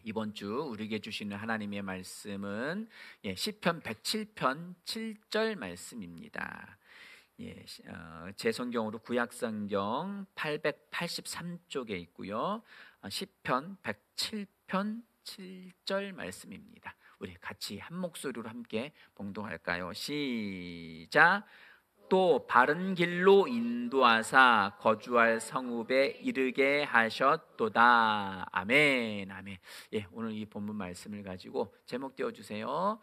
이번 주 우리에게 주시는 하나님의 말씀은 시편 107편 7절 말씀입니다. 제 성경으로 구약성경 883쪽에 있고요. 시편 107편 7절 말씀입니다. 우리 같이 한 목소리로 함께 봉독할까요? 시작. 또 바른 길로 인도하사 거주할 성읍에 이르게 하셨도다. 아멘. 아멘. 오늘 이 본문 말씀을 가지고 제목 띄워 주세요.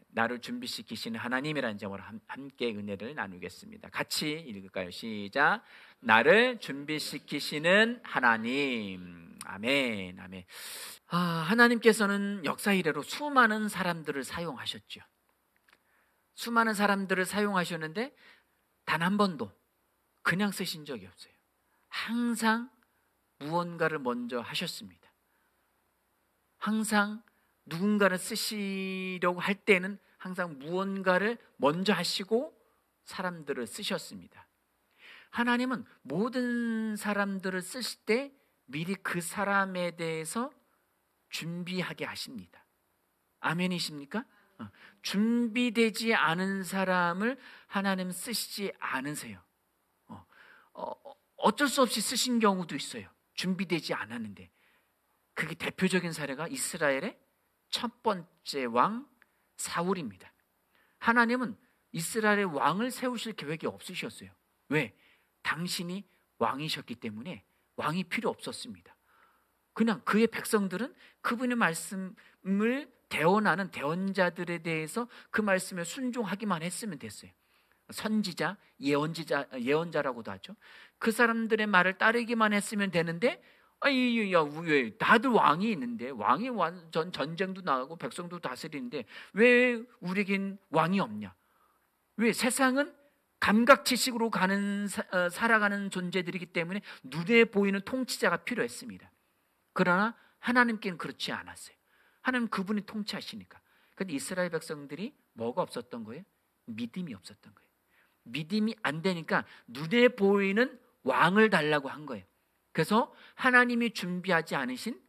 나를 준비시키시는 하나님이라는 제목으로 함께 은혜를 나누겠습니다. 같이 읽을까요? 시작. 나를 준비시키시는 하나님. 아멘. 아멘. 하나님께서는 역사 이래로 수많은 사람들을 사용하셨죠. 수많은 사람들을 사용하셨는데 단 한 번도 그냥 쓰신 적이 없어요. 항상 무언가를 먼저 하셨습니다. 항상 누군가를 쓰시려고 할 때는 항상 무언가를 먼저 하시고 사람들을 쓰셨습니다. 하나님은 모든 사람들을 쓰실 때 미리 그 사람에 대해서 준비하게 하십니다. 아멘이십니까? 준비되지 않은 사람을 하나님 쓰시지 않으세요. 어쩔 수 없이 쓰신 경우도 있어요. 준비되지 않았는데. 그게 대표적인 사례가 이스라엘의 첫 번째 왕 사울입니다. 하나님은 이스라엘의 왕을 세우실 계획이 없으셨어요. 왜? 당신이 왕이셨기 때문에 왕이 필요 없었습니다. 그냥 그의 백성들은 그분의 말씀을 대언하는 대언자들에 대해서 그 말씀에 순종하기만 했으면 됐어요. 선지자, 예언자라고도 하죠. 그 사람들의 말을 따르기만 했으면 되는데 왜 다들 왕이 있는데 왕이 전쟁도 나가고 백성도 다스리는데 왜 우리에겐 왕이 없냐? 왜? 세상은 감각지식으로 살아가는 존재들이기 때문에 눈에 보이는 통치자가 필요했습니다. 그러나 하나님께는 그렇지 않았어요. 하나님 그분이 통치하시니까. 그런데 이스라엘 백성들이 뭐가 없었던 거예요? 믿음이 없었던 거예요. 믿음이 안 되니까 눈에 보이는 왕을 달라고 한 거예요. 그래서 하나님이 준비하지 않으신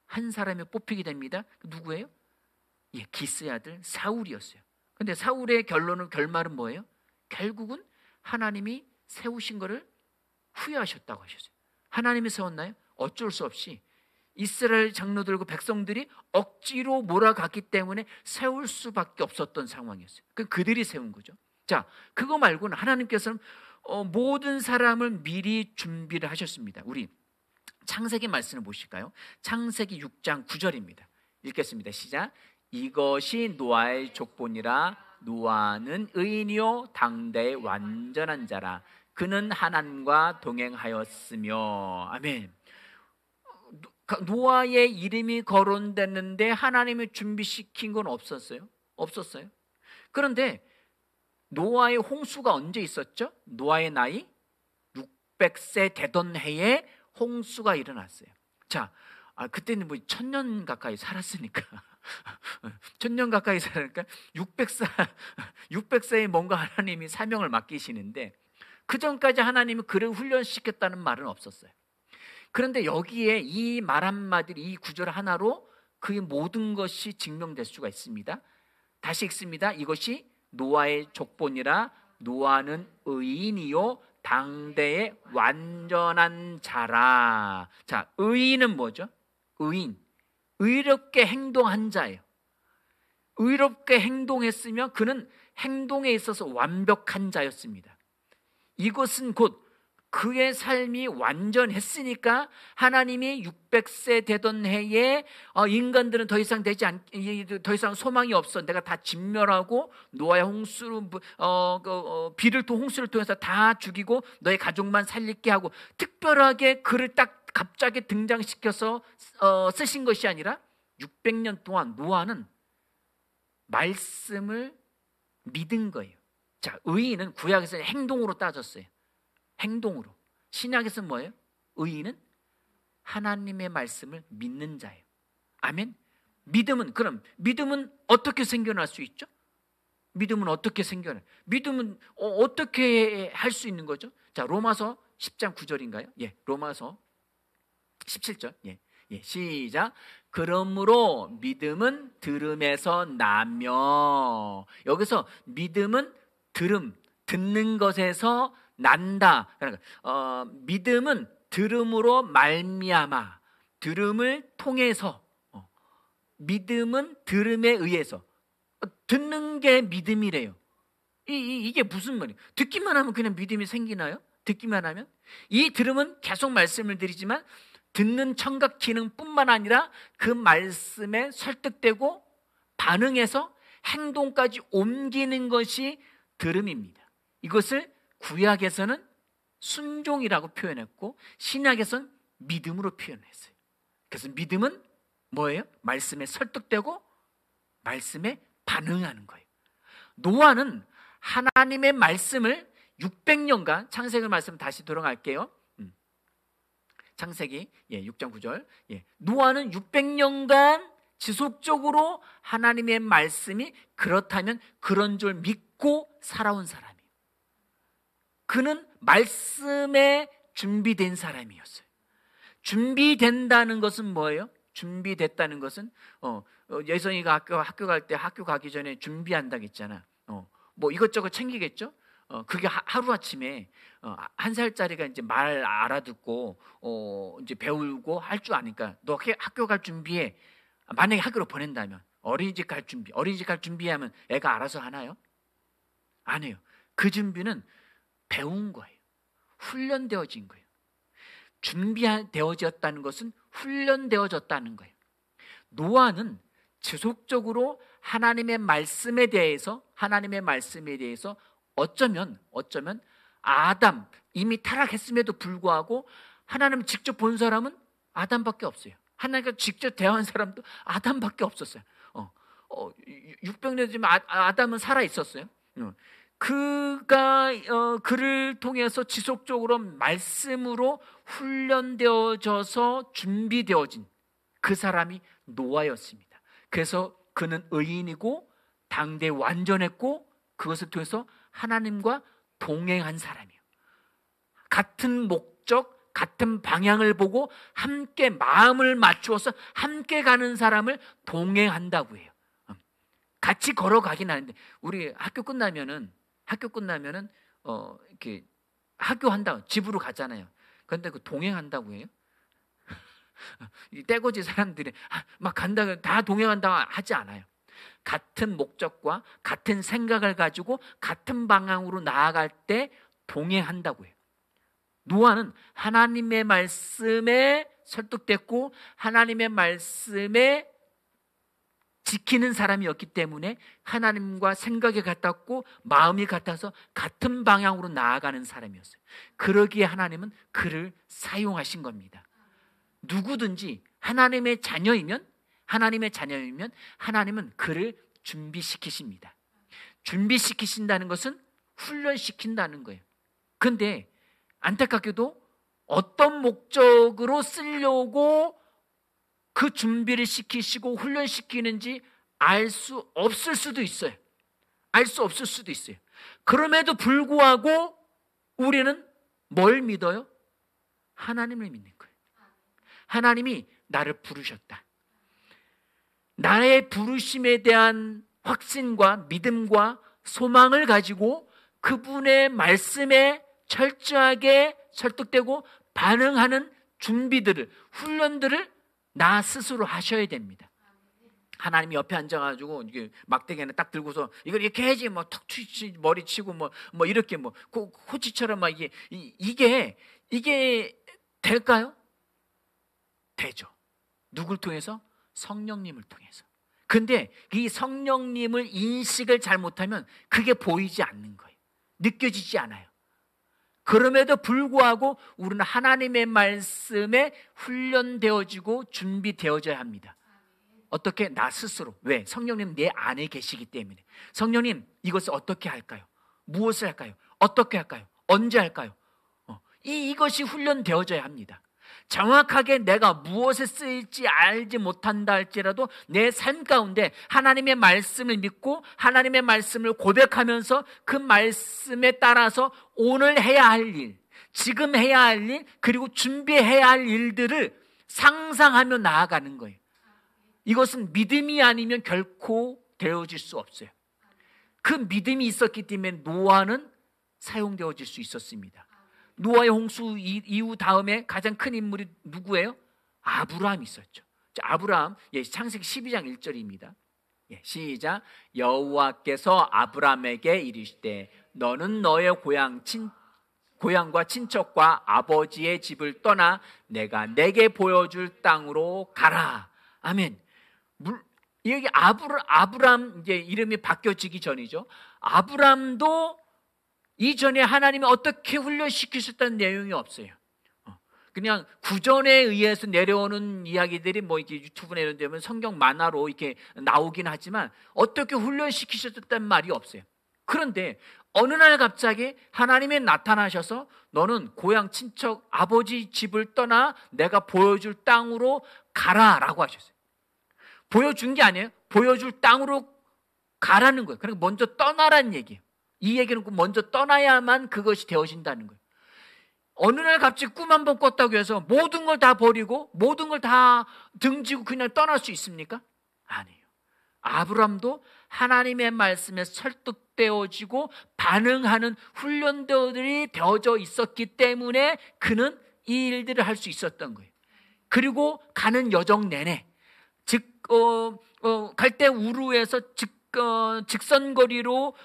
한 사람이 뽑히게 됩니다. 누구예요? 기스의 아들 사울이었어요. 그런데 사울의 결말은 뭐예요? 결국은 하나님이 세우신 것을 후회하셨다고 하셨어요. 하나님이 세웠나요? 어쩔 수 없이 이스라엘 장로들과 백성들이 억지로 몰아갔기 때문에 세울 수밖에 없었던 상황이었어요. 그들이 세운 거죠. 자, 그거 말고는 하나님께서는 모든 사람을 미리 준비를 하셨습니다. 우리 창세기 말씀을 보실까요? 창세기 6장 9절입니다. 읽겠습니다. 시작. 이것이 노아의 족본이라. 노아는 의인이요 당대의 완전한 자라. 그는 하나님과 동행하였으며. 아멘. 노아의 이름이 거론됐는데 하나님이 준비시킨 건 없었어요? 없었어요. 그런데 노아의 홍수가 언제 있었죠? 노아의 나이 600세 되던 해에 홍수가 일어났어요. 자, 그때는 1000년 가까이 살았으니까 1000년 가까이 살았으니까 600세에 뭔가 하나님이 사명을 맡기시는데 그 전까지 하나님이 그를 훈련시켰다는 말은 없었어요. 그런데 여기에 이 말 한마디, 이 구절 하나로 그의 모든 것이 증명될 수가 있습니다. 다시 읽습니다. 이것이 노아의 족본이라. 노아는 의인이요 당대의 완전한 자라. 자, 의인은 뭐죠? 의인, 의롭게 행동한 자예요. 의롭게 행동했으면 그는 행동에 있어서 완벽한 자였습니다. 이것은 곧 그의 삶이 완전했으니까 하나님이 600세 되던 해에 인간들은 더 이상 소망이 없어. 내가 다 진멸하고 노아의 홍수로 비를 통 홍수를 통해서 다 죽이고 너의 가족만 살릴게 하고 특별하게 그를 딱 갑자기 등장시켜서 쓰신 것이 아니라 600년 동안 노아는 말씀을 믿은 거예요. 자, 의인은 구약에서 행동으로 따졌어요. 행동으로. 신약에서는 뭐예요? 의인은 하나님의 말씀을 믿는 자예요. 아멘. 그럼 믿음은 어떻게 생겨날 수 있죠? 믿음은 어떻게 생겨나요? 믿음은 어떻게 할 수 있는 거죠? 자, 로마서 10장 9절인가요? 로마서 17절. 시작. 그러므로 믿음은 들음에서 나며. 여기서 믿음은 듣는 것에서 난다. 그러니까 믿음은 들음으로 말미암아, 들음을 통해서, 믿음은 들음에 의해서. 듣는 게 믿음이래요. 이게 무슨 말이에요? 듣기만 하면 그냥 믿음이 생기나요? 듣기만 하면? 이 들음은 계속 말씀을 드리지만 듣는 청각 기능뿐만 아니라 그 말씀에 설득되고 반응해서 행동까지 옮기는 것이 들음입니다. 이것을 구약에서는 순종이라고 표현했고 신약에서는 믿음으로 표현했어요. 그래서 믿음은 뭐예요? 말씀에 설득되고 말씀에 반응하는 거예요. 노아는 하나님의 말씀을 600년간, 창세기 말씀 다시 돌아갈게요. 창세기 6장 9절. 노아는 600년간 지속적으로 하나님의 말씀이 그렇다면 그런 줄 믿고 살아온 사람이에요. 그는 말씀에 준비된 사람이었어요. 준비된다는 것은 뭐예요? 준비됐다는 것은 예선이가 학교 갈 때 학교 가기 전에 준비한다고 했잖아. 뭐 이것저것 챙기겠죠? 그게 하루아침에 1살짜리가 이제 말 알아듣고 이제 배우고 할 줄 아니까 너 학교 갈 준비해. 만약에 학교로 보낸다면 어린이집 갈 준비하면 애가 알아서 하나요? 안 해요. 그 준비는 배운 거예요. 훈련되어진 거예요. 준비되어졌다는 것은 훈련되어졌다는 거예요. 노아는 지속적으로 하나님의 말씀에 대해서 어쩌면 아담, 이미 타락했음에도 불구하고 하나님 직접 본 사람은 아담밖에 없어요. 하나님과 직접 대화한 사람도 아담밖에 없었어요. 600년 전에 아담은 살아 있었어요. 그가 그를 통해서 지속적으로 말씀으로 훈련되어져서 준비되어진 그 사람이 노아였습니다. 그래서 그는 의인이고 당대 완전했고 그것을 통해서 하나님과 동행한 사람이에요. 같은 목적, 같은 방향을 보고 함께 마음을 맞추어서 함께 가는 사람을 동행한다고 해요. 같이 걸어가긴 하는데 우리 학교 끝나면은 이렇게 학교 한다 집으로 가잖아요. 그런데 그 동행한다고 해요. 이 떼거지 사람들이 막 간다 다 동행한다 하지 않아요. 같은 목적과 같은 생각을 가지고 같은 방향으로 나아갈 때 동행한다고 해요. 노아는 하나님의 말씀에 설득됐고 하나님의 말씀에 지키는 사람이었기 때문에 하나님과 생각이 같았고 마음이 같아서 같은 방향으로 나아가는 사람이었어요. 그러기에 하나님은 그를 사용하신 겁니다. 누구든지 하나님의 자녀이면 하나님은 그를 준비시키십니다. 준비시키신다는 것은 훈련시킨다는 거예요. 그런데 안타깝게도 어떤 목적으로 쓰려고 그 준비를 시키시고 훈련시키는지 알 수 없을 수도 있어요. 그럼에도 불구하고 우리는 뭘 믿어요? 하나님을 믿는 거예요. 하나님이 나를 부르셨다. 나의 부르심에 대한 확신과 믿음과 소망을 가지고 그분의 말씀에 철저하게 설득되고 반응하는 준비들을, 훈련들을 나 스스로 하셔야 됩니다. 하나님이 옆에 앉아가지고 이게 막대기를 딱 들고서 이걸 이렇게 해야지 뭐 턱 치지 머리 치고 뭐 이렇게 뭐 코치처럼 막 이게 될까요? 되죠. 누굴 통해서? 성령님을 통해서. 근데 이 성령님을 인식을 잘못하면 그게 보이지 않는 거예요. 느껴지지 않아요. 그럼에도 불구하고 우리는 하나님의 말씀에 훈련되어지고 준비되어져야 합니다. 어떻게? 나 스스로. 왜? 성령님 내 안에 계시기 때문에. 성령님 이것을 어떻게 할까요? 무엇을 할까요? 어떻게 할까요? 언제 할까요? 이것이 훈련되어져야 합니다. 정확하게 내가 무엇에 쓰일지 알지 못한다 할지라도 내 삶 가운데 하나님의 말씀을 믿고 하나님의 말씀을 고백하면서 그 말씀에 따라서 오늘 해야 할 일, 지금 해야 할 일, 그리고 준비해야 할 일들을 상상하며 나아가는 거예요. 이것은 믿음이 아니면 결코 되어질 수 없어요. 그 믿음이 있었기 때문에 노아는 사용되어질 수 있었습니다. 노아의 홍수 이후 다음에 가장 큰 인물이 누구예요? 아브라함이 있었죠. 자, 아브라함, 창세기 12장 1절입니다. 시작. 여호와께서 아브라함에게 이르시되 너는 너의 고향과 친척과 아버지의 집을 떠나 내가 내게 보여줄 땅으로 가라. 아멘. 여기 아브라함 이제 이름이 바뀌어지기 전이죠. 아브라함도 이전에 하나님이 어떻게 훈련시키셨다는 내용이 없어요. 그냥 구전에 의해서 내려오는 이야기들이 뭐 이렇게 유튜브나 이런 데면 성경 만화로 이렇게 나오긴 하지만 어떻게 훈련시키셨다는 말이 없어요. 그런데 어느 날 갑자기 하나님이 나타나셔서 너는 고향 친척 아버지 집을 떠나 내가 보여줄 땅으로 가라라고 하셨어요. 보여준 게 아니에요. 보여줄 땅으로 가라는 거예요. 그러니까 먼저 떠나라는 얘기예요. 이 얘기는 먼저 떠나야만 그것이 되어진다는 거예요. 어느 날 갑자기 꿈 한 번 꿨다고 해서 모든 걸 다 버리고 모든 걸 다 등지고 그냥 떠날 수 있습니까? 아니에요. 아브라함도 하나님의 말씀에 설득되어지고 반응하는 훈련들이 되어져 있었기 때문에 그는 이 일들을 할 수 있었던 거예요. 그리고 가는 여정 내내 갈 때 우루에서 직선거리로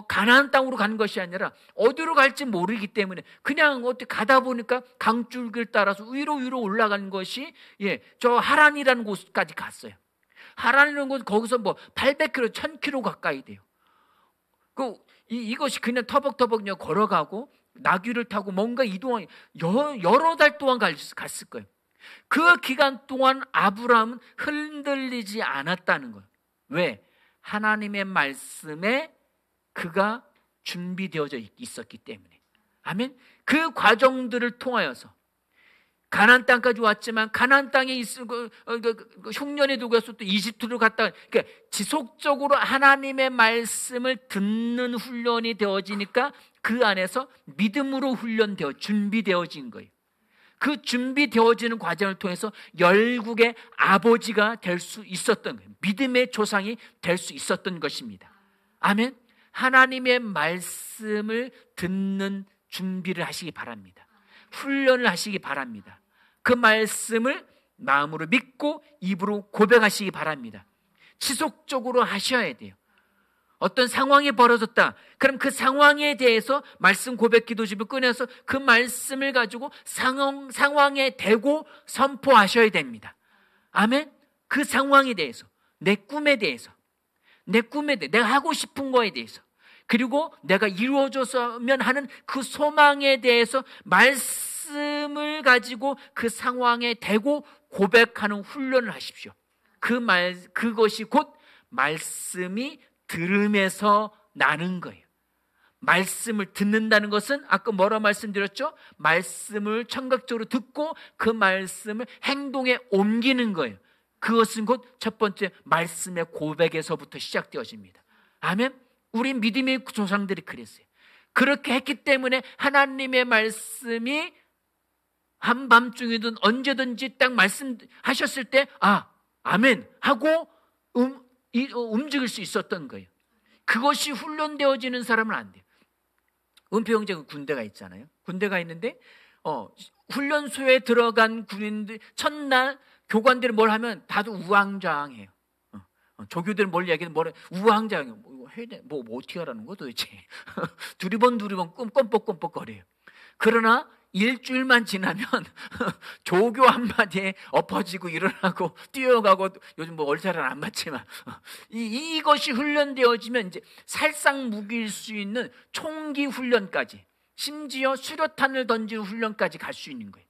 가나안 땅으로 가는 것이 아니라 어디로 갈지 모르기 때문에 그냥 어떻게 가다 보니까 강줄기를 따라서 위로 올라가는 것이 저 하란이라는 곳까지 갔어요. 하란이라는 곳은 거기서 뭐 800km, 1000km 가까이 돼요. 이것이 그냥 터벅터벅 그냥 걸어가고 나귀를 타고 뭔가 이동하기 여러 달 동안 갔을 거예요. 그 기간 동안 아브라함은 흔들리지 않았다는 거예요. 왜? 하나님의 말씀에 그가 준비되어져 있었기 때문에. 아멘. 그 과정들을 통하여서 가나안 땅까지 왔지만 가나안 땅에 있고 흉년에 두고서 또 이집트로 갔다가 그러니까 지속적으로 하나님의 말씀을 듣는 훈련이 되어지니까 그 안에서 믿음으로 준비되어진 거예요. 그 준비되어지는 과정을 통해서 열국의 아버지가 될 수 있었던 거예요. 믿음의 조상이 될 수 있었던 것입니다. 아멘. 하나님의 말씀을 듣는 준비를 하시기 바랍니다. 훈련을 하시기 바랍니다. 그 말씀을 마음으로 믿고 입으로 고백하시기 바랍니다. 지속적으로 하셔야 돼요. 어떤 상황이 벌어졌다. 그럼 그 상황에 대해서 말씀 고백 기도집을 꺼내서 그 말씀을 가지고 상황에 대고 선포하셔야 됩니다. 아멘. 그 상황에 대해서, 내 꿈에 대해서, 내가 하고 싶은 거에 대해서, 그리고 내가 이루어졌으면 하는 그 소망에 대해서 말씀을 가지고 그 상황에 대고 고백하는 훈련을 하십시오. 그것이 곧 말씀이 들음에서 나는 거예요. 말씀을 듣는다는 것은 아까 뭐라 말씀드렸죠? 말씀을 청각적으로 듣고 그 말씀을 행동에 옮기는 거예요. 그것은 곧 첫 번째 말씀의 고백에서부터 시작되어집니다. 아멘. 우리 믿음의 조상들이 그랬어요. 그렇게 했기 때문에 하나님의 말씀이 한밤중이든 언제든지 딱 말씀하셨을 때 아멘 하고 움직일 수 있었던 거예요. 그것이 훈련되어지는 사람은 안 돼요. 은표 형제가 군대가 있잖아요. 군대가 있는데 훈련소에 들어간 군인들 첫날 교관들이 뭘 하면 다들 우왕좌왕해요. 조교들은 뭘 얘기하면 우왕좌왕해요. 뭐 어떻게 하라는 거 도대체. 두리번 껌뻑껌뻑 거려요. 그러나 일주일만 지나면 조교 한마디에 엎어지고 일어나고 뛰어가고 요즘 뭐 얼차례는 안 맞지만 이것이 훈련되어지면 이제 살상 무기일 수 있는 총기 훈련까지 심지어 수류탄을 던지는 훈련까지 갈 수 있는 거예요.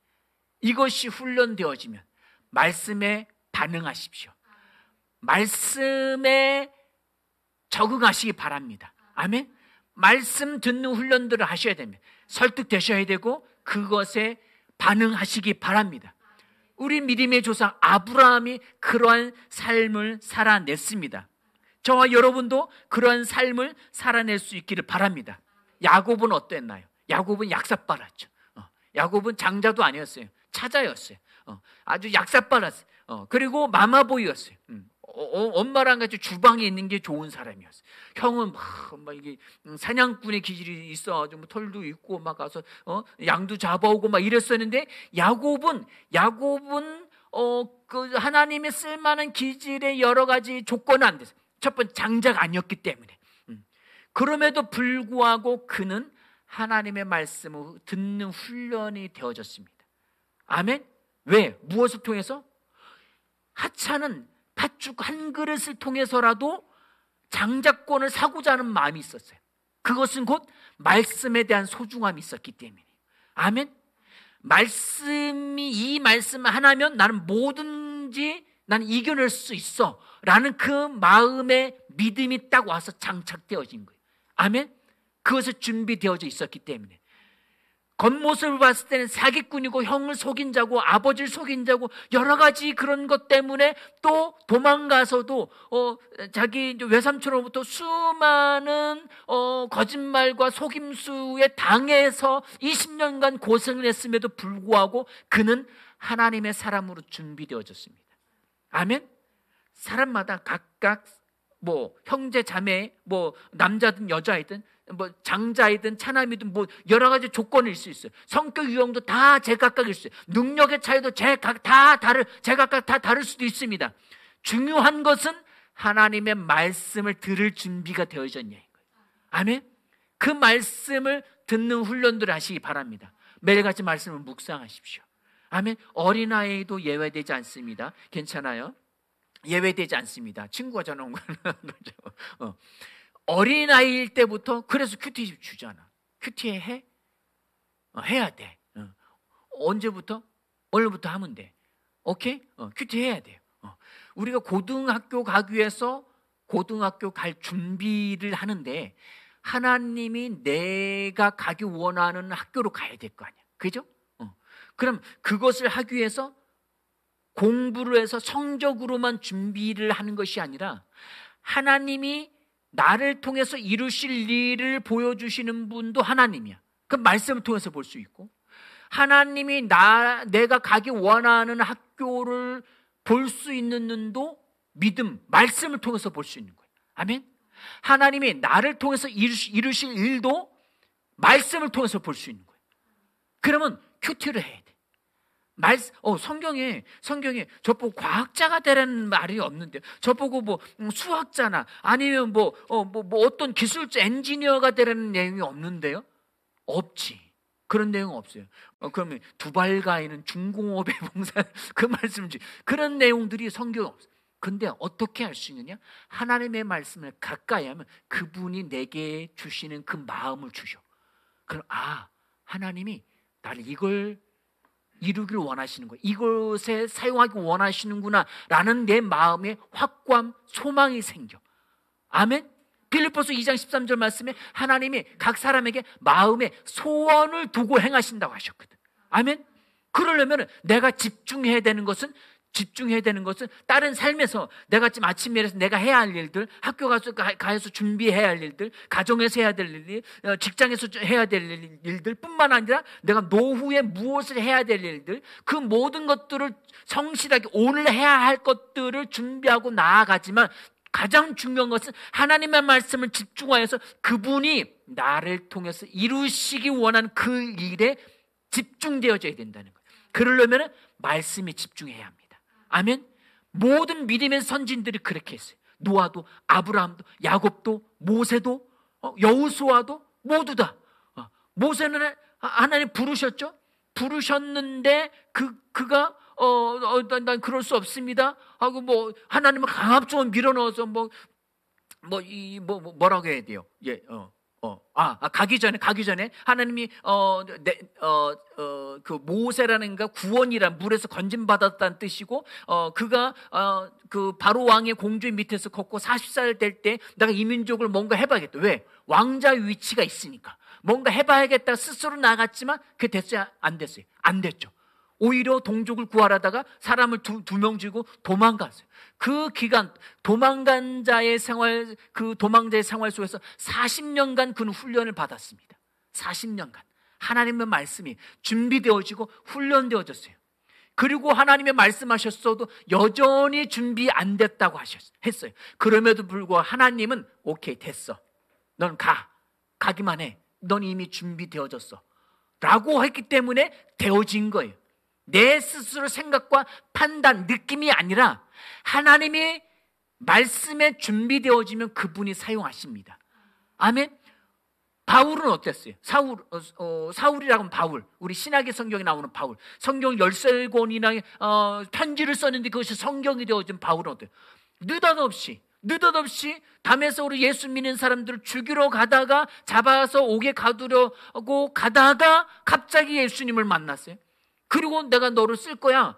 이것이 훈련되어지면 말씀에 반응하십시오. 말씀에 적응하시기 바랍니다. 아멘. 말씀 듣는 훈련들을 하셔야 됩니다. 설득되셔야 되고 그것에 반응하시기 바랍니다. 우리 믿음의 조상 아브라함이 그러한 삶을 살아냈습니다. 저와 여러분도 그러한 삶을 살아낼 수 있기를 바랍니다. 야곱은 어땠나요? 야곱은 약삭 빨았죠. 야곱은 장자도 아니었어요. 차자였어요. 아주 약삭빨랐어요. 그리고 마마보이였어요. 엄마랑 같이 주방에 있는 게 좋은 사람이었어요. 형은 막 이게 사냥꾼의 기질이 있어가지고 뭐 털도 있고 막 가서 양도 잡아오고 막 이랬었는데 야곱은 그 하나님의 쓸만한 기질의 여러 가지 조건은 안 됐어요. 첫 번째 장자가 아니었기 때문에. 그럼에도 불구하고 그는 하나님의 말씀을 듣는 훈련이 되어졌습니다. 아멘. 왜? 무엇을 통해서? 하찮은 팥죽 한 그릇을 통해서라도 장자권을 사고자 하는 마음이 있었어요. 그것은 곧 말씀에 대한 소중함이 있었기 때문에. 아멘. 이 말씀 하나면 나는 뭐든지 나는 이겨낼 수 있어 라는 그 마음의 믿음이 딱 와서 장착되어진 거예요. 아멘. 그것이 준비되어져 있었기 때문에. 겉모습을 봤을 때는 사기꾼이고 형을 속인 자고 아버지를 속인 자고 여러 가지 그런 것 때문에 또 도망가서도 자기 외삼촌으로부터 수많은 거짓말과 속임수에 당해서 20년간 고생을 했음에도 불구하고 그는 하나님의 사람으로 준비되어졌습니다. 아멘. 사람마다 각각 뭐 형제 자매 뭐 남자든 여자이든 뭐 장자이든 차남이든 뭐 여러 가지 조건이 있을 수 있어요. 성격 유형도 다 제각각일 수 있어요. 능력의 차이도 제각각 다 다를 수도 있습니다. 중요한 것은 하나님의 말씀을 들을 준비가 되어졌냐는 거예요. 아멘. 그 말씀을 듣는 훈련들을 하시기 바랍니다. 매일같이 말씀을 묵상하십시오. 아멘. 어린아이도 예외되지 않습니다. 괜찮아요? 예외되지 않습니다. 친구가 전화 온 거는 어린아이일 때부터 그래서 큐티 주잖아. 큐티 해? 해야 돼. 언제부터? 오늘부터 하면 돼. 오케이? 큐티 해야 돼요. 우리가 고등학교 가기 위해서 고등학교 갈 준비를 하는데 하나님이 내가 가기 원하는 학교로 가야 될 거 아니야. 그죠? 그럼 그것을 하기 위해서 공부를 해서 성적으로만 준비를 하는 것이 아니라 하나님이 나를 통해서 이루실 일을 보여주시는 분도 하나님이야. 그 말씀을 통해서 볼 수 있고 하나님이 내가 가기 원하는 학교를 볼 수 있는 눈도 믿음, 말씀을 통해서 볼 수 있는 거예요. 아멘. 하나님이 나를 통해서 이루실 일도 말씀을 통해서 볼 수 있는 거예요. 그러면 큐티를 해야 돼. 성경에 저보고 과학자가 되라는 말이 없는데 저보고 뭐 수학자나 아니면 뭐 어떤 기술자 엔지니어가 되라는 내용이 없는데요? 없지. 그런 내용은 없어요. 그러면 두발가이는 중공업에 봉사 그 말씀이지. 그런 내용들이 성경에 없어요. 근데 어떻게 할 수 있느냐? 하나님의 말씀을 가까이 하면 그분이 내게 주시는 그 마음을 주셔. 그럼 하나님이 나를 이걸 이루기를 원하시는 거예요. 이것에 사용하기 원하시는구나 라는 내 마음에 확고함, 소망이 생겨. 아멘. 빌립보서 2장 13절 말씀에 하나님이 각 사람에게 마음에 소원을 두고 행하신다고 하셨거든. 아멘. 그러려면 내가 집중해야 되는 것은 다른 삶에서 내가 지금 아침에 일어나서 내가 해야 할 일들, 학교 가서 준비해야 할 일들, 가정에서 해야 될 일, 직장에서 해야 될 일들 뿐만 아니라 내가 노후에 무엇을 해야 될 일들, 그 모든 것들을 성실하게 오늘 해야 할 것들을 준비하고 나아가지만 가장 중요한 것은 하나님의 말씀을 집중하여서 그분이 나를 통해서 이루시기 원하는 그 일에 집중되어져야 된다는 거예요. 그러려면 말씀에 집중해야 합니다. 아멘. 모든 믿음의 선진들이 그렇게 했어요. 노아도, 아브라함도, 야곱도, 모세도, 여호수아도 모두 다. 모세는 하나님 부르셨죠. 부르셨는데 그가 난 그럴 수 없습니다 하고 뭐 하나님은 강압적으로 밀어넣어서 뭐라고 해야 돼요. 가기 전에 하나님이 그 모세라는가 구원이란 물에서 건짐받았다는 뜻이고 그가 그 바로 왕의 공주의 밑에서 걷고 40살 될 때 내가 이 민족을 뭔가 해봐야겠다. 왜? 왕자 위치가 있으니까 뭔가 해봐야겠다 스스로 나갔지만 그게 됐어요? 안 됐어요? 안 됐죠. 오히려 동족을 구하려다가 사람을 두 명 죽이고 도망갔어요. 그 기간 도망자의 생활 속에서 40년간 그는 훈련을 받았습니다. 40년간 하나님의 말씀이 준비되어지고 훈련되어졌어요. 그리고 하나님의 말씀하셨어도 여전히 준비 안 됐다고 했어요. 그럼에도 불구하고 하나님은 오케이, 됐어, 넌 가기만 해, 넌 이미 준비되어졌어 라고 했기 때문에 되어진 거예요. 내 스스로 생각과 판단, 느낌이 아니라 하나님이 말씀에 준비되어지면 그분이 사용하십니다. 아멘. 바울은 어땠어요? 사울이라고 하면 바울, 우리 신약의 성경에 나오는 바울, 성경 13권이나 편지를 썼는데 그것이 성경이 되어진 바울은 어때요? 느닷없이 다메섹으로 예수 믿는 사람들을 죽이러 가다가 잡아서 옥에 가두려고 가다가 갑자기 예수님을 만났어요. 그리고 내가 너를 쓸 거야.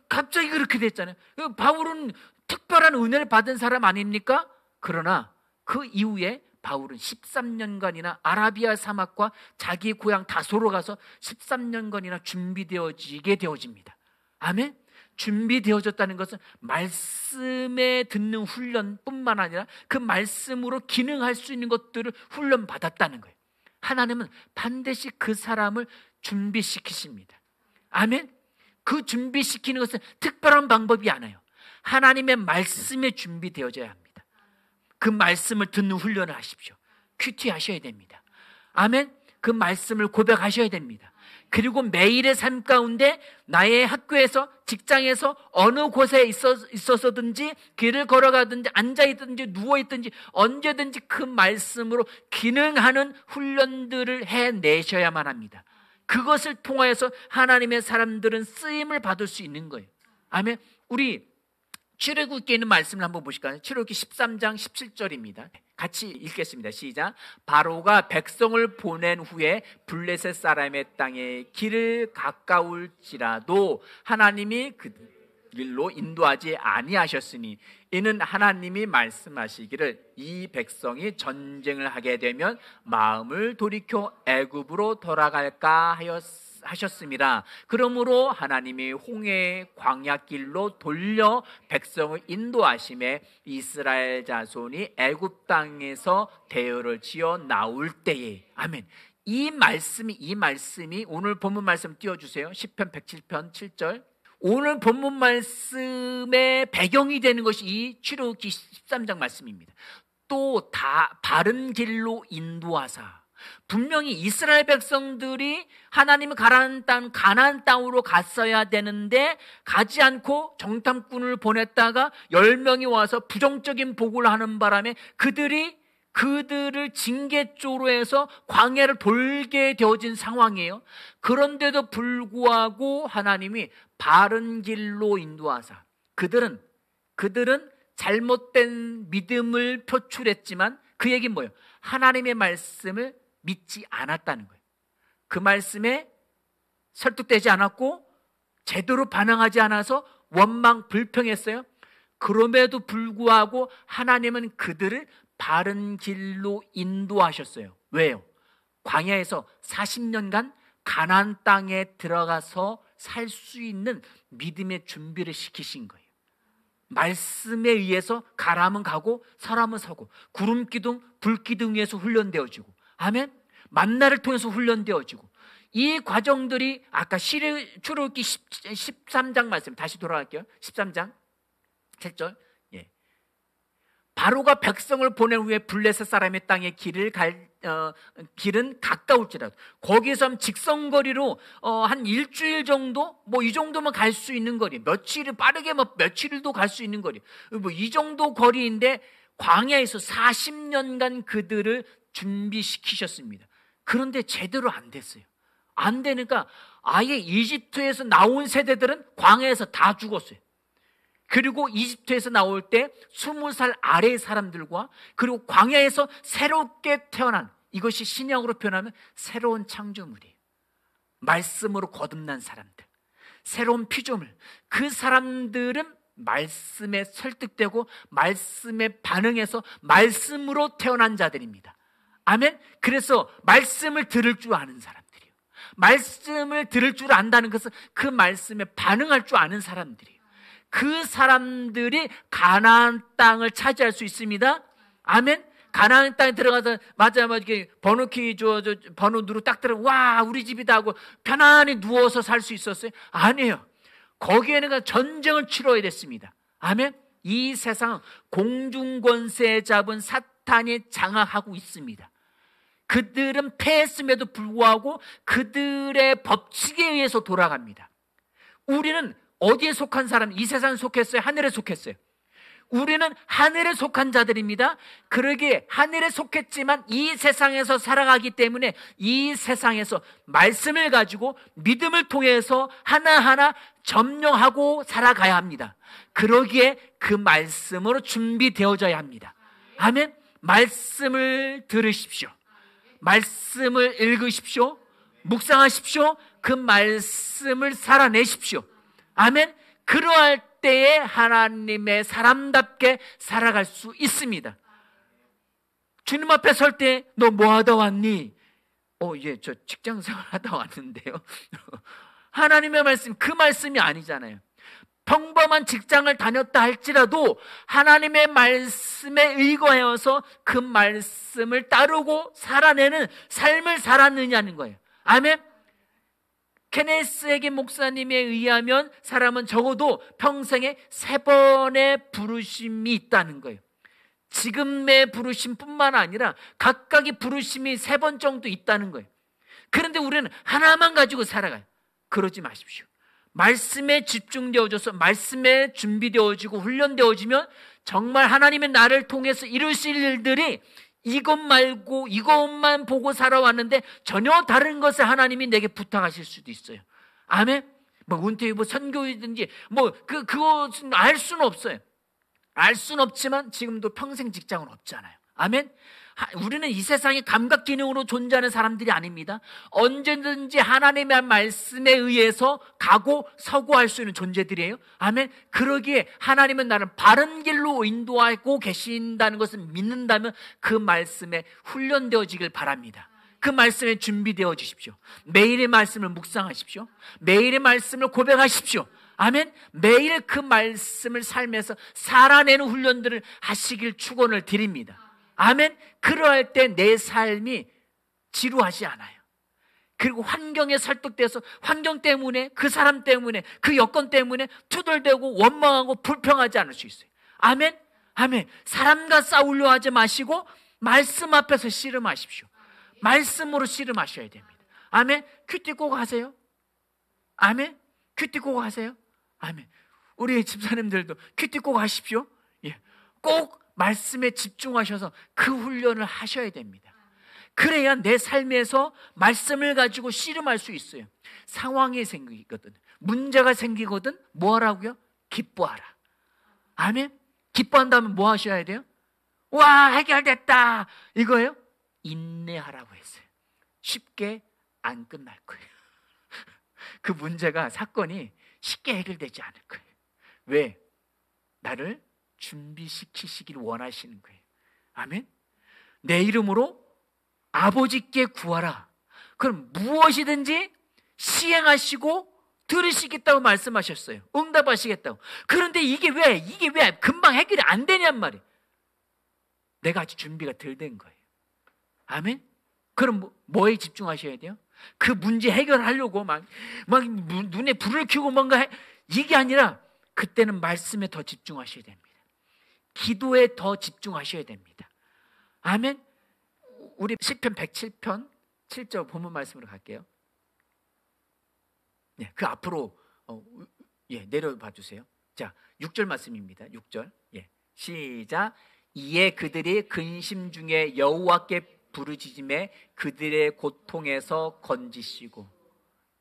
갑자기 그렇게 됐잖아요. 바울은 특별한 은혜를 받은 사람 아닙니까? 그러나 그 이후에 바울은 13년간이나 아라비아 사막과 자기 고향 다소로 가서 13년간이나 준비되어지게 되어집니다. 아멘. 준비되어졌다는 것은 말씀에 듣는 훈련뿐만 아니라 그 말씀으로 기능할 수 있는 것들을 훈련받았다는 거예요. 하나님은 반드시 그 사람을 준비시키십니다. 아멘. 그 준비시키는 것은 특별한 방법이 아니에요. 하나님의 말씀에 준비되어져야 합니다. 그 말씀을 듣는 훈련을 하십시오. 큐티 하셔야 됩니다. 아멘. 그 말씀을 고백하셔야 됩니다. 그리고 매일의 삶 가운데 나의 학교에서, 직장에서, 어느 곳에 있어서든지 길을 걸어가든지 앉아있든지 누워있든지 언제든지 그 말씀으로 기능하는 훈련들을 해내셔야만 합니다. 그것을 통하여서 하나님의 사람들은 쓰임을 받을 수 있는 거예요. 아멘. 우리 출애굽기에 있는 말씀을 한번 보실까요? 출애굽기 13장 17절입니다. 같이 읽겠습니다. 시작. 바로가 백성을 보낸 후에 블레셋 사람의 땅에 길을 가까울지라도 하나님이 그 길로 인도하지 아니하셨으니 이는 하나님이 말씀하시기를 이 백성이 전쟁을 하게 되면 마음을 돌이켜 애굽으로 돌아갈까 하셨습니다. 그러므로 하나님이 홍해 광야길로 돌려 백성을 인도하심에 이스라엘 자손이 애굽 땅에서 대열을 지어 나올 때에. 아멘. 이 말씀이 오늘 본문 말씀 띄워주세요. 시편 107편 7절. 오늘 본문 말씀의 배경이 되는 것이 이 출애굽기 13장 말씀입니다. 또 바른 길로 인도하사. 분명히 이스라엘 백성들이 하나님이 가라는 땅 가나안 땅으로 갔어야 되는데 가지 않고 정탐꾼을 보냈다가 10명이 와서 부정적인 보고를 하는 바람에 그들을 징계 쪽으로 해서 광야를 돌게 되어진 상황이에요. 그런데도 불구하고 하나님이 바른 길로 인도하사. 그들은 잘못된 믿음을 표출했지만 그 얘기는 뭐예요? 하나님의 말씀을 믿지 않았다는 거예요. 그 말씀에 설득되지 않았고 제대로 반응하지 않아서 원망 불평했어요. 그럼에도 불구하고 하나님은 그들을 바른 길로 인도하셨어요. 왜요? 광야에서 40년간 가나안 땅에 들어가서 살 수 있는 믿음의 준비를 시키신 거예요. 말씀에 의해서 가라면 가고 서라면 서고 구름 기둥, 불 기둥 위에서 훈련되어지고 아멘. 만나를 통해서 훈련되어지고 이 과정들이 아까 출애굽기 13장 말씀 다시 돌아갈게요. 13장 7절. 예. 바로가 백성을 보낸 후에 블레셋 사람의 땅에 길은 가까울지라도 거기서 직선거리로 한 일주일 정도 이 정도만 갈 수 있는 거리, 며칠 빠르게 며칠도 갈 수 있는 거리, 이 정도 거리인데 광야에서 40년간 그들을 준비시키셨습니다. 그런데 제대로 안 됐어요. 안 되니까 아예 이집트에서 나온 세대들은 광야에서 다 죽었어요. 그리고 이집트에서 나올 때 20살 아래의 사람들과 그리고 광야에서 새롭게 태어난, 이것이 신약으로 표현하면 새로운 창조물이에요. 말씀으로 거듭난 사람들, 새로운 피조물. 그 사람들은 말씀에 설득되고 말씀에 반응해서 말씀으로 태어난 자들입니다. 아멘. 그래서 말씀을 들을 줄 아는 사람들이에요. 말씀을 들을 줄 안다는 것은 그 말씀에 반응할 줄 아는 사람들이에요. 그 사람들이 가나안 땅을 차지할 수 있습니다. 아멘. 가나안 땅에 들어가서 맞아 번호키 번호 누르 딱 들어 와 우리 집이다 하고 편안히 누워서 살 수 있었어요? 아니에요. 거기에는 전쟁을 치러야 됐습니다. 아멘. 이 세상은 공중권세 잡은 사탄이 장악하고 있습니다. 그들은 패했음에도 불구하고 그들의 법칙에 의해서 돌아갑니다. 우리는 어디에 속한 사람? 이 세상에 속했어요? 하늘에 속했어요? 우리는 하늘에 속한 자들입니다. 그러기에 하늘에 속했지만 이 세상에서 살아가기 때문에 이 세상에서 말씀을 가지고 믿음을 통해서 하나하나 점령하고 살아가야 합니다. 그러기에 그 말씀으로 준비되어져야 합니다. 아멘. 말씀을 들으십시오. 말씀을 읽으십시오. 묵상하십시오. 그 말씀을 살아내십시오. 아멘. 그러할 때에 하나님의 사람답게 살아갈 수 있습니다. 주님 앞에 설 때 너 뭐 하다 왔니? 예, 저 직장 생활 하다 왔는데요. 하나님의 말씀, 그 말씀이 아니잖아요. 평범한 직장을 다녔다 할지라도 하나님의 말씀에 의거하여서 그 말씀을 따르고 살아내는 삶을 살았느냐는 거예요. 아멘. 케네스에게 목사님에 의하면 사람은 적어도 평생에 3번의 부르심이 있다는 거예요. 지금의 부르심뿐만 아니라 각각의 부르심이 3번 정도 있다는 거예요. 그런데 우리는 하나만 가지고 살아가요. 그러지 마십시오. 말씀에 집중되어져서 말씀에 준비되어지고 훈련되어지면 정말 하나님의 나를 통해서 이루실 일들이 이것 말고 이것만 보고 살아왔는데 전혀 다른 것을 하나님이 내게 부탁하실 수도 있어요. 아멘. 은퇴 선교이든지 그것은 알 수는 없어요. 알 수는 없지만 지금도 평생 직장은 없잖아요. 아멘. 우리는 이 세상의 감각 기능으로 존재하는 사람들이 아닙니다. 언제든지 하나님의 말씀에 의해서 가고 서고 할 수 있는 존재들이에요. 아멘. 그러기에 하나님은 나를 바른 길로 인도하고 계신다는 것을 믿는다면 그 말씀에 훈련되어지길 바랍니다. 그 말씀에 준비되어 주십시오. 매일의 말씀을 묵상하십시오. 매일의 말씀을 고백하십시오. 아멘. 매일 그 말씀을 삶에서 살아내는 훈련들을 하시길 축원을 드립니다. 아멘. 그러할 때 내 삶이 지루하지 않아요. 그리고 환경에 설득돼서 환경 때문에 그 사람 때문에 그 여건 때문에 투덜대고 원망하고 불평하지 않을 수 있어요. 아멘. 아멘. 사람과 싸우려 하지 마시고 말씀 앞에서 씨름하십시오. 말씀으로 씨름하셔야 됩니다. 아멘. 큐티 꼭 하세요. 아멘. 큐티 꼭 하세요. 아멘. 우리 집사님들도 큐티 꼭 하십시오. 예. 꼭 말씀에 집중하셔서 그 훈련을 하셔야 됩니다. 그래야 내 삶에서 말씀을 가지고 씨름할 수 있어요. 상황이 생기거든, 문제가 생기거든, 뭐 하라고요? 기뻐하라. 아멘. 기뻐한다면 뭐 하셔야 돼요? 와, 해결됐다 이거예요? 인내하라고 했어요. 쉽게 안 끝날 거예요. 그 문제가, 사건이 쉽게 해결되지 않을 거예요. 왜? 나를 준비시키시길 원하시는 거예요. 아멘. 내 이름으로 아버지께 구하라. 그럼 무엇이든지 시행하시고 들으시겠다고 말씀하셨어요. 응답하시겠다고. 그런데 이게 왜 금방 해결이 안 되냔 말이에요. 내가 아직 준비가 덜 된 거예요. 아멘. 그럼 뭐에 집중하셔야 돼요? 그 문제 해결하려고 막 눈에 불을 켜고 뭔가 이게 아니라 그때는 말씀에 더 집중하셔야 됩니다. 기도에 더 집중하셔야 됩니다. 아멘. 우리 시편 107편 7절 본문 말씀으로 갈게요. 네, 그 앞으로 내려봐 주세요. 자, 6절 말씀입니다. 6절. 예. 시작. 이에 그들이 근심 중에 여호와께 부르짖음에 그들의 고통에서 건지시고.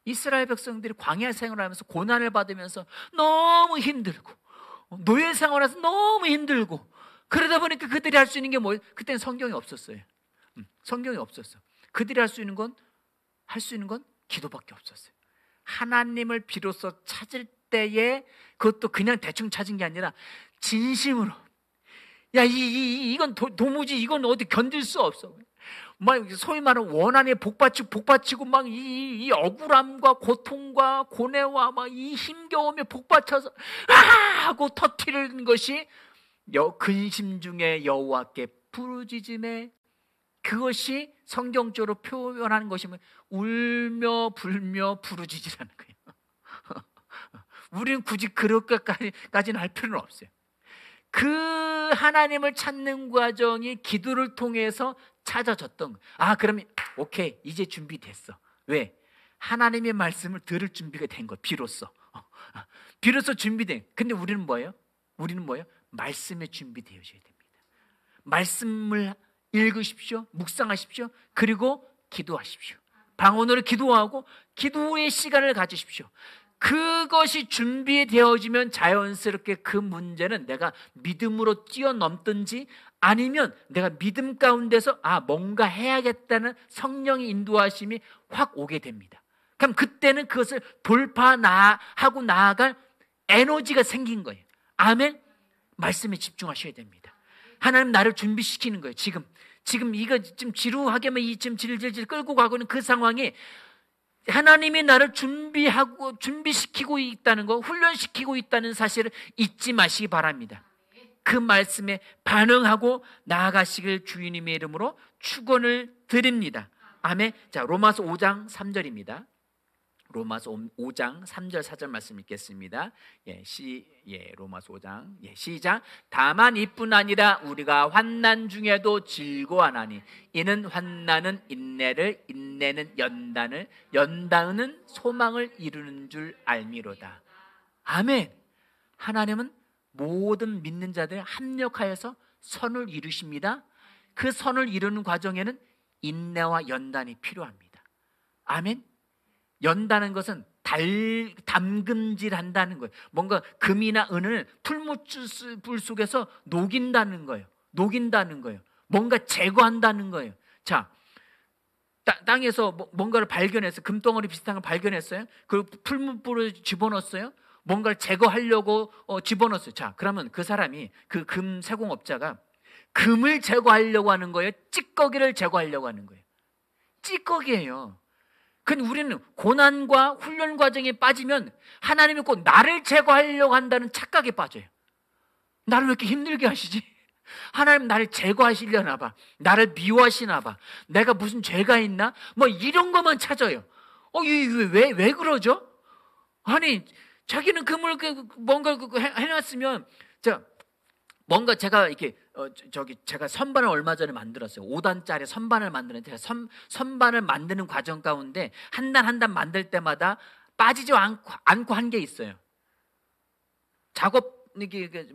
이스라엘 백성들이 광야 생활하면서 고난을 받으면서 너무 힘들고 노예 생활에서 너무 힘들고 그러다 보니까 그들이 할 수 있는 게 뭐예요? 그때는 성경이 없었어요. 성경이 없었어. 그들이 할 수 있는 건 기도밖에 없었어요. 하나님을 비로소 찾을 때에, 그것도 그냥 대충 찾은 게 아니라 진심으로, 야, 이건 도무지 이건 어디 견딜 수 없어. 막 소위 말하는 원한에 복받치고 막 이 억울함과 고통과 고뇌와 막 이 힘겨움에 복받쳐서 하고 터뜨리는 것이 근심 중에 여호와께 부르짖음에, 그것이 성경적으로 표현하는 것이면 울며 불며 부르짖으라는 거예요. 우리는 굳이 그렇게까지는 할 필요는 없어요. 그 하나님을 찾는 과정이 기도를 통해서 찾아졌던 거예요. 그러면 오케이, 이제 준비됐어. 왜? 하나님의 말씀을 들을 준비가 된 거예요. 비로소 준비된. 근데 우리는 뭐예요? 말씀에 준비되어져야 됩니다. 말씀을 읽으십시오. 묵상하십시오. 그리고 기도하십시오. 방언으로 기도하고 기도의 시간을 가지십시오. 그것이 준비되어지면 자연스럽게 그 문제는 내가 믿음으로 뛰어넘든지 아니면 내가 믿음 가운데서 뭔가 해야겠다는 성령의 인도하심이 확 오게 됩니다. 그럼 그때는 그것을 하고 나아갈 에너지가 생긴 거예요. 아멘. 말씀에 집중하셔야 됩니다. 하나님 나를 준비시키는 거예요. 지금 이거 좀 지루하게만 지금 질질질 끌고 가고 있는 그 상황에 하나님이 나를 준비시키고 있다는 거, 훈련시키고 있다는 사실을 잊지 마시기 바랍니다. 그 말씀에 반응하고 나아가시길 주님의 이름으로 축원을 드립니다. 아멘. 자, 로마서 5장 3절입니다. 로마서 5장 3절 4절 말씀 읽겠습니다. 로마서 5장 시작. 다만 이뿐 아니라 우리가 환난 중에도 즐거워하나니 이는 환난은 인내를, 인내는 연단을, 연단은 소망을 이루는 줄 알미로다. 아멘. 하나님은 모든 믿는 자들 합력하여서 선을 이루십니다. 그 선을 이루는 과정에는 인내와 연단이 필요합니다. 아멘. 연다는 것은 담금질한다는 거예요. 뭔가 금이나 은을 풀무불 속에서 녹인다는 거예요. 뭔가 제거한다는 거예요. 자, 땅에서 뭔가를 발견해서 금덩어리 비슷한 걸 발견했어요. 그리고 풀무불을 집어넣었어요. 뭔가를 제거하려고 집어넣었어요. 자, 그러면 그 사람이, 그 금 세공업자가 금을 제거하려고 하는 거예요? 찌꺼기를 제거하려고 하는 거예요? 찌꺼기예요. 근데 우리는 고난과 훈련 과정에 빠지면 하나님이 꼭 나를 제거하려고 한다는 착각에 빠져요. 나를 왜 이렇게 힘들게 하시지? 하나님 나를 제거하시려나 봐. 나를 미워하시나 봐. 내가 무슨 죄가 있나? 이런 것만 찾아요. 왜 그러죠? 아니, 자기는 금을 뭔가 해놨으면, 뭔가 제가 이렇게 제가 선반을 얼마 전에 만들었어요. 5단짜리 선반을 만드는데 선반을 만드는 과정 가운데 한 단 한 단 만들 때마다 빠지지 않고 한 게 있어요.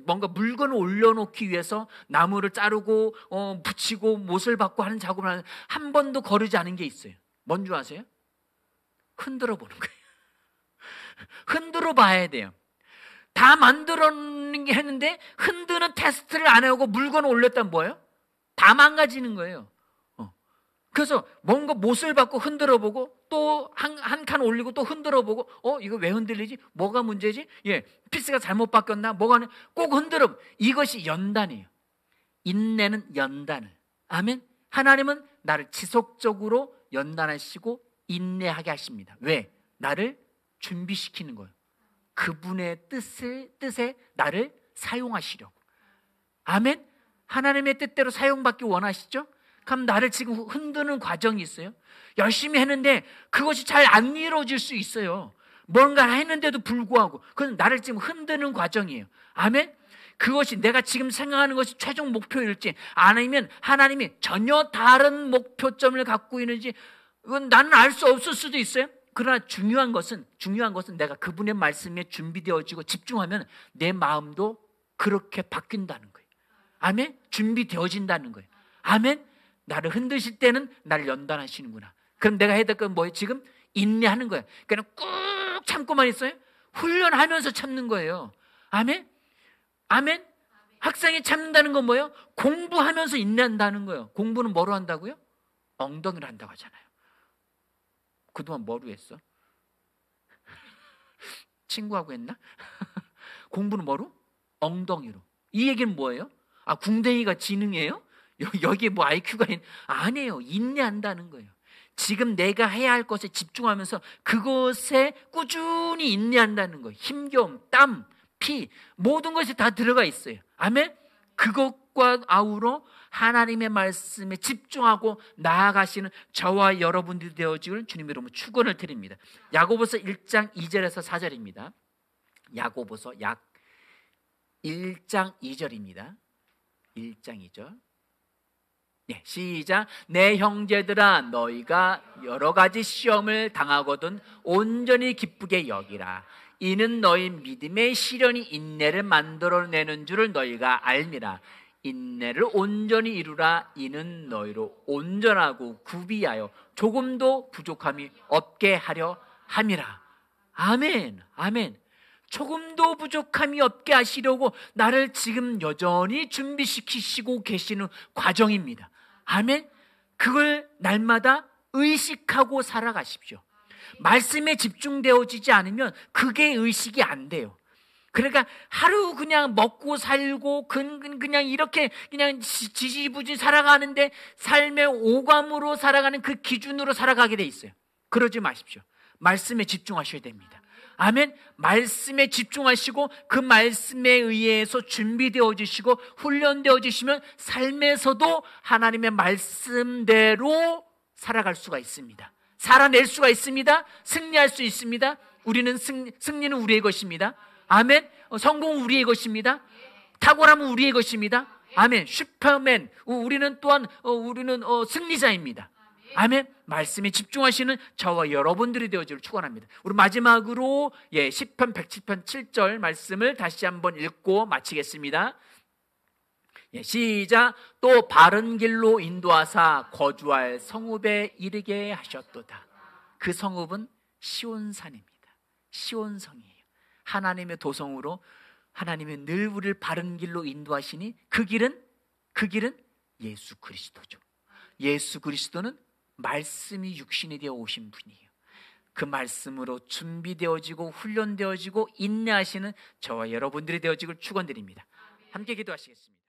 뭔가 물건을 올려놓기 위해서 나무를 자르고 붙이고 못을 박고 하는 작업을 한 번도 거르지 않은 게 있어요. 뭔 줄 아세요? 흔들어 보는 거예요. 흔들어 봐야 돼요. 다 했는데 흔드는 테스트를 안 해오고 물건을 올렸다면 뭐예요? 다 망가지는 거예요. 그래서 뭔가 못을 받고 흔들어 보고 또 한 칸 올리고 또 흔들어 보고 이거 왜 흔들리지? 뭐가 문제지? 피스가 잘못 바뀌었나? 꼭 흔들어. 이것이 연단이에요. 인내는 연단을. 아멘. 하나님은 나를 지속적으로 연단하시고 인내하게 하십니다. 왜? 나를 준비시키는 거예요. 그분의 뜻에 나를 사용하시려고. 아멘. 하나님의 뜻대로 사용받기 원하시죠? 그럼 나를 지금 흔드는 과정이 있어요. 열심히 했는데 그것이 잘 안 이루어질 수 있어요. 뭔가 했는데도 불구하고 그건 나를 지금 흔드는 과정이에요. 아멘. 그것이 내가 지금 생각하는 것이 최종 목표일지 아니면 하나님이 전혀 다른 목표점을 갖고 있는지 그건 나는 알 수 없을 수도 있어요. 그러나 중요한 것은 내가 그분의 말씀에 준비되어지고 집중하면 내 마음도 그렇게 바뀐다는 거예요. 아멘. 준비되어진다는 거예요. 아멘. 나를 흔드실 때는 나를 연단하시는구나. 그럼 내가 해야 될 건 뭐예요? 지금 인내하는 거예요. 그냥 꾹 참고만 있어요. 훈련하면서 참는 거예요. 아멘. 아멘. 학생이 참는다는 건 뭐예요? 공부하면서 인내한다는 거예요. 공부는 뭐로 한다고요? 엉덩이로 한다고 하잖아요. 그동안 뭐로 했어? 친구하고 했나? 공부는 뭐로? 엉덩이로. 이 얘기는 뭐예요? 궁댕이가 지능이에요? 여기에 IQ가 아니에요. 인내한다는 거예요. 지금 내가 해야 할 것에 집중하면서 그것에 꾸준히 인내한다는 거예요. 힘겨움, 땀, 피 모든 것이 다 들어가 있어요. 아멘. 그것과 아우러 하나님의 말씀에 집중하고 나아가시는 저와 여러분들이 되어지길 주님의 이름으로 축원을 드립니다. 야고보서 1장 2절에서 4절입니다. 야고보서 약 1장 2절입니다. 1장 2절. 네, 시작. 내 형제들아 너희가 여러 가지 시험을 당하거든 온전히 기쁘게 여기라. 이는 너희 믿음의 시련이 인내를 만들어내는 줄을 너희가 알미라. 인내를 온전히 이루라. 이는 너희로 온전하고 구비하여 조금도 부족함이 없게 하려 함이라. 아멘, 아멘. 조금도 부족함이 없게 하시려고 나를 지금 여전히 준비시키시고 계시는 과정입니다. 아멘. 그걸 날마다 의식하고 살아가십시오. 말씀에 집중되어지지 않으면 그게 의식이 안 돼요. 그러니까 하루 그냥 먹고 살고 그냥 이렇게 그냥 지지부지 살아가는데 삶의 오감으로 살아가는 그 기준으로 살아가게 돼 있어요. 그러지 마십시오. 말씀에 집중하셔야 됩니다. 아멘. 말씀에 집중하시고 그 말씀에 의해서 준비되어지시고 훈련되어지시면 삶에서도 하나님의 말씀대로 살아갈 수가 있습니다. 살아낼 수가 있습니다. 승리할 수 있습니다. 우리는 승리는 우리의 것입니다. 아멘. 성공은 우리의 것입니다. 탁월함은 우리의 것입니다. 아멘. 슈퍼맨. 우리는 또한 우리는 승리자입니다. 아멘. 말씀에 집중하시는 저와 여러분들이 되어지기를 축원합니다. 우리 마지막으로 시편 107편 7절 말씀을 다시 한번 읽고 마치겠습니다. 시작. 또 바른 길로 인도하사 거주할 성읍에 이르게 하셨도다. 그 성읍은 시온산입니다. 시온성이에요. 하나님의 도성으로 하나님이 늘 우리를 바른 길로 인도하시니 그 길은 예수 그리스도죠. 예수 그리스도는 말씀이 육신이 되어 오신 분이에요. 그 말씀으로 준비되어지고 훈련되어지고 인내하시는 저와 여러분들이 되어지길 축원드립니다. 함께 기도하시겠습니다.